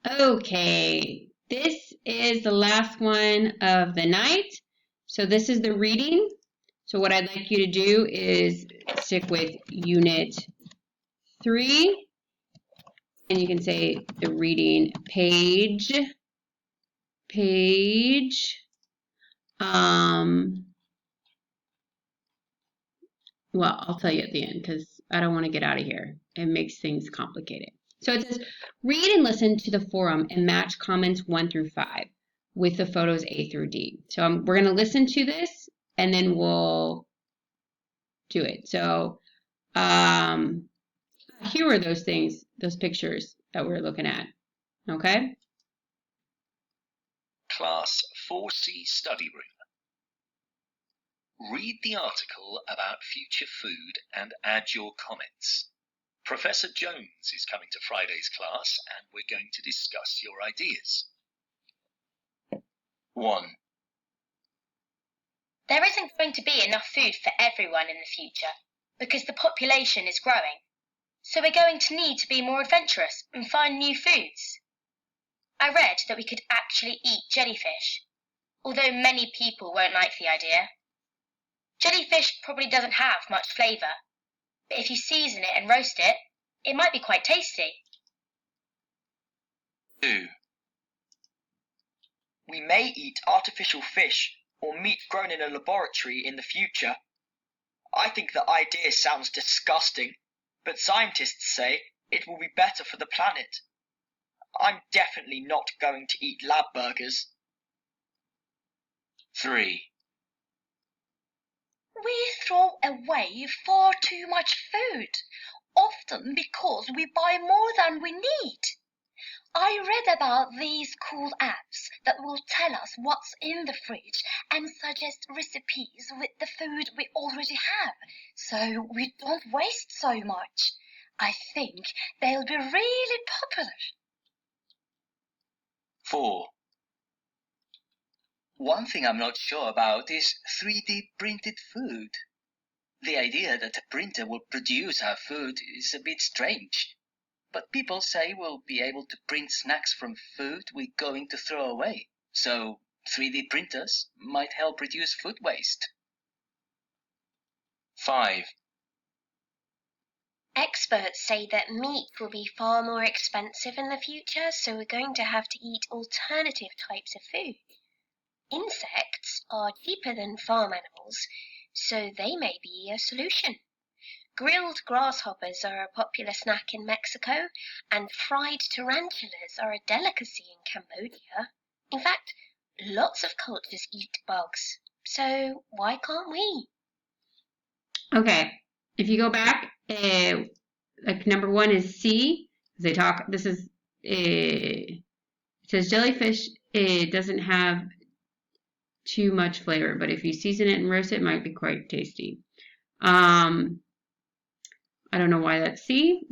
Okay, this is the last one of the night. So this is the reading. So what I'd like you to do is stick with Unit 3. And you can say the reading page. Well, I'll tell you at the end because I don't want to get out of here. It makes things complicated. So it says, read and listen to the forum and match comments 1 through 5 with the photos A through D. So we're going to listen to this and then we'll do it. So here are those things, those pictures that we're looking at. Okay? Class 4C Study Room. Read the article about future food and add your comments. Professor Jones is coming to Friday's class and we're going to discuss your ideas. 1. There isn't going to be enough food for everyone in the future because the population is growing. So we're going to need to be more adventurous and find new foods. I read that we could actually eat jellyfish, although many people won't like the idea. Jellyfish probably doesn't have much flavour, but if you season it and roast it, it might be quite tasty. 2. We may eat artificial fish or meat grown in a laboratory in the future. I think the idea sounds disgusting, but scientists say it will be better for the planet. I'm definitely not going to eat lab burgers. 3. We throw away far too much food, often because we buy more than we need. I read about these cool apps that will tell us what's in the fridge and suggest recipes with the food we already have, so we don't waste so much. I think they'll be really popular. 4. One thing I'm not sure about is 3D printed food. The idea that a printer will produce our food is a bit strange. But people say we'll be able to print snacks from food we're going to throw away. So 3D printers might help reduce food waste. 5. Experts say that meat will be far more expensive in the future, so we're going to have to eat alternative types of food. Insects are cheaper than farm animals, so they may be a solution. Grilled grasshoppers are a popular snack in Mexico, and fried tarantulas are a delicacy in Cambodia. In fact, lots of cultures eat bugs, so why can't we? Okay, if you go back, like number 1 is C. They talk. This is it says jellyfish. It doesn't have too much flavor, but if you season it and roast it, it might be quite tasty. I don't know why that's C.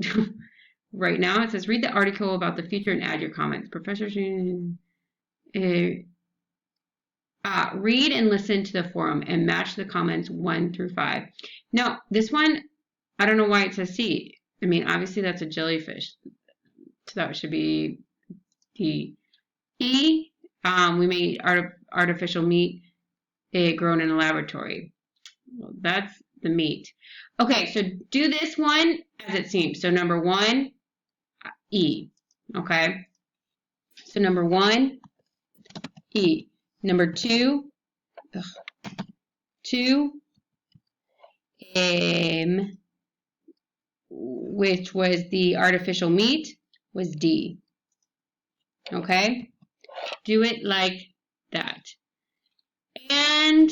Right now it says read the article about the future and add your comments. Professor, read and listen to the forum and match the comments 1 through 5. No, this one, I don't know why it says C. I mean, obviously that's a jellyfish. So that should be D. E, we made artificial meat grown in a laboratory. Well, that's the meat. Okay, so do this one as it seems. So number 1, E. Okay. So number 1, E. Number 2, 2, which was the artificial meat, was D. Okay. Do it like that. And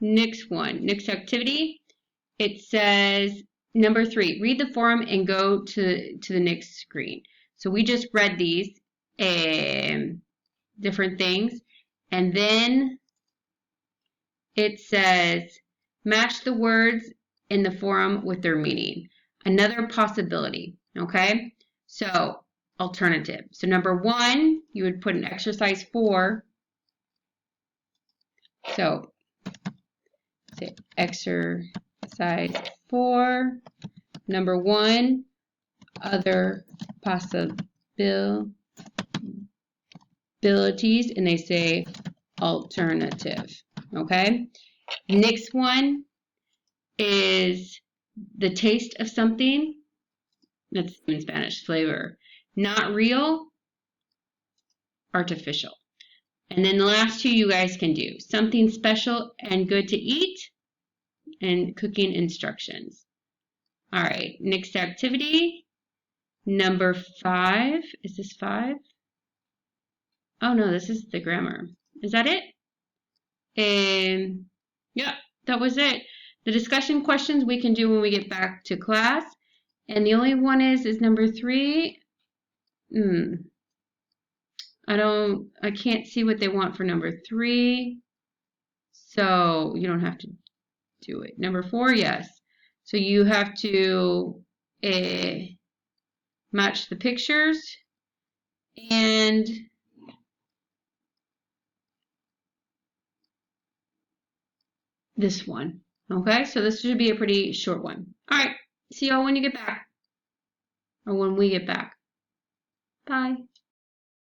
next activity, it says number 3, read the forum and go to the next screen. So we just read these different things, and then it says match the words in the forum with their meaning. Another possibility, okay? So alternative. So number 1, you would put in exercise 4. So say exercise 4. Number 1, other possibilities, and they say alternative. Okay. Next one is the taste of something. That's in Spanish, flavor. Not real, artificial. And then the last two you guys can do. Something special and good to eat, and cooking instructions. All right, next activity. Number 5. Is this 5? Oh no, this is the grammar. Is that it? Yeah, that was it. The discussion questions we can do when we get back to class. And the only one is number 3. I can't see what they want for number 3. So you don't have to do it. Number 4, yes. So you have to match the pictures and this one. Okay, so this should be a pretty short one. All right, see y'all when you get back, or when we get back. Bye.